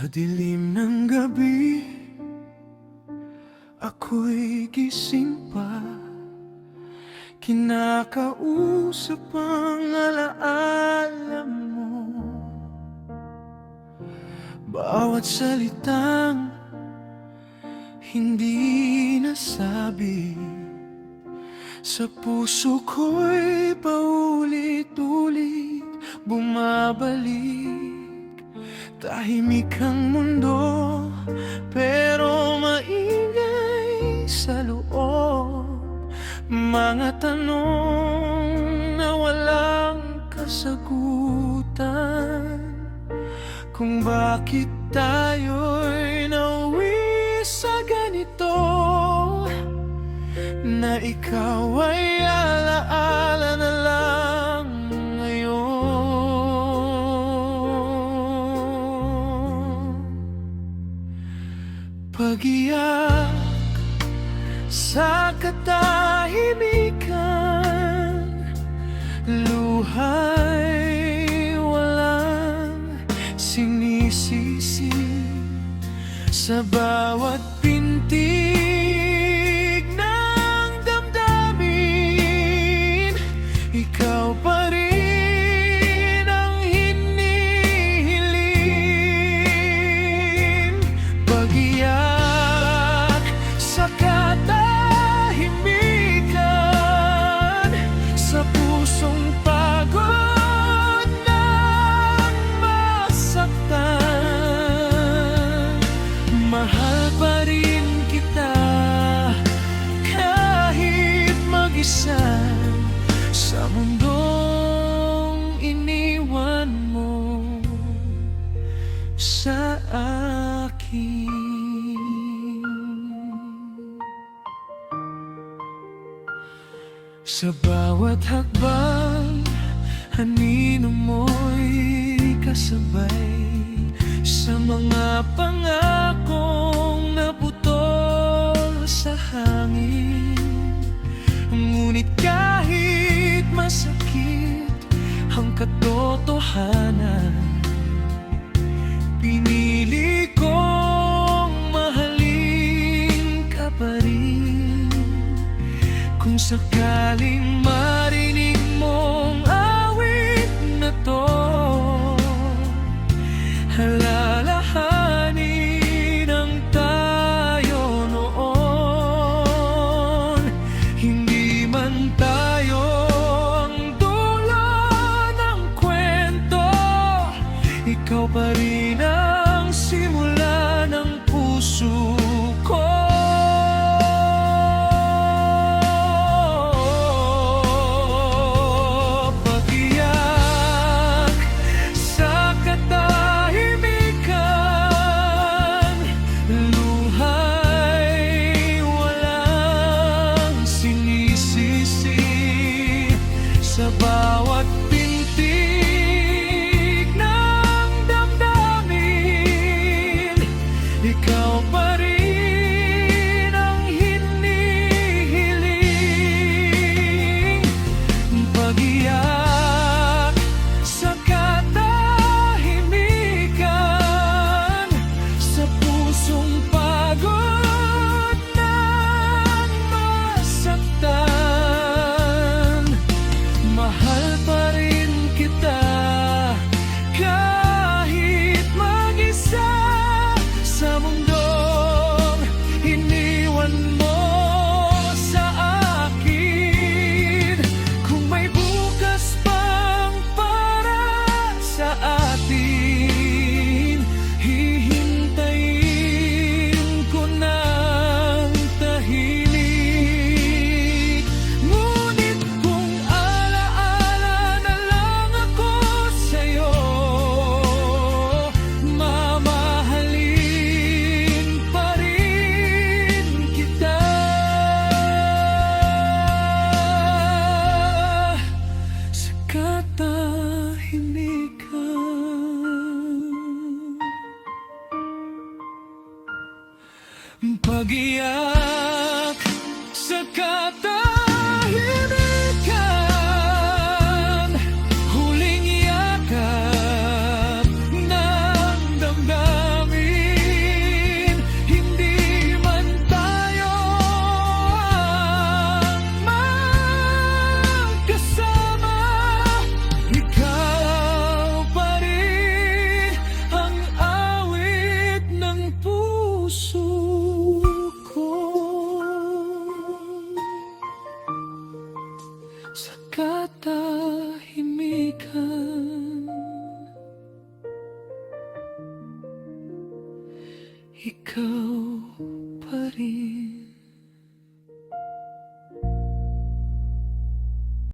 Sa dilim ng gabi, ako'y gising pa. Kinakausap ang alaala mo. Bawat salitang hindi nasabi, sa puso ko'y paulit-ulit bumabalik. Tahimik ang mundo, pero maingay sa loob. Mga tanong na walang kasagutan, kung bakit tayo'y nauwi sa ganito, na ikaw ay alaala na lang ngayon. Pag-iyak sa katahimikan, luha'y walang sinisisi. Sa bawat pintig ng damdamin, ikaw pa rin ang hinihiling. Pag-iyak sa katahimikan, sa pusong pagod ng masaktan, mahal pa rin kita kahit mag-isa sa mundong iniwan mo sa akin. Sa bawat hakbang, anino mo'y kasabay. Sa mga pangakong naputol sa hangin, ngunit kahit masakit ang katotohanan, pinili kong mahalin ka pa rin. Kung sakaling marinig mong awit na to, alalahanin ang tayo noon. Hindi man tayo ang dulo ng kwento, ikaw pa rin ang simula ng puso ko. Sa bawat pintig ng damdamin, ikaw pa rin ang hinihiling. Pag-iyak sa katahimikan, sa pusong pagod ng masaktan, mahal pa rin kita kahit mag-isa sa mundong iniwan mo sa akin. Kung may bukas pang para sa atin, hihintayin ko ng tahimik. Ngunit kung alaala na lang ako sa'yo, mamahalin pa rin kita. Sa katahimikan, pag-iyak sa katahimikan.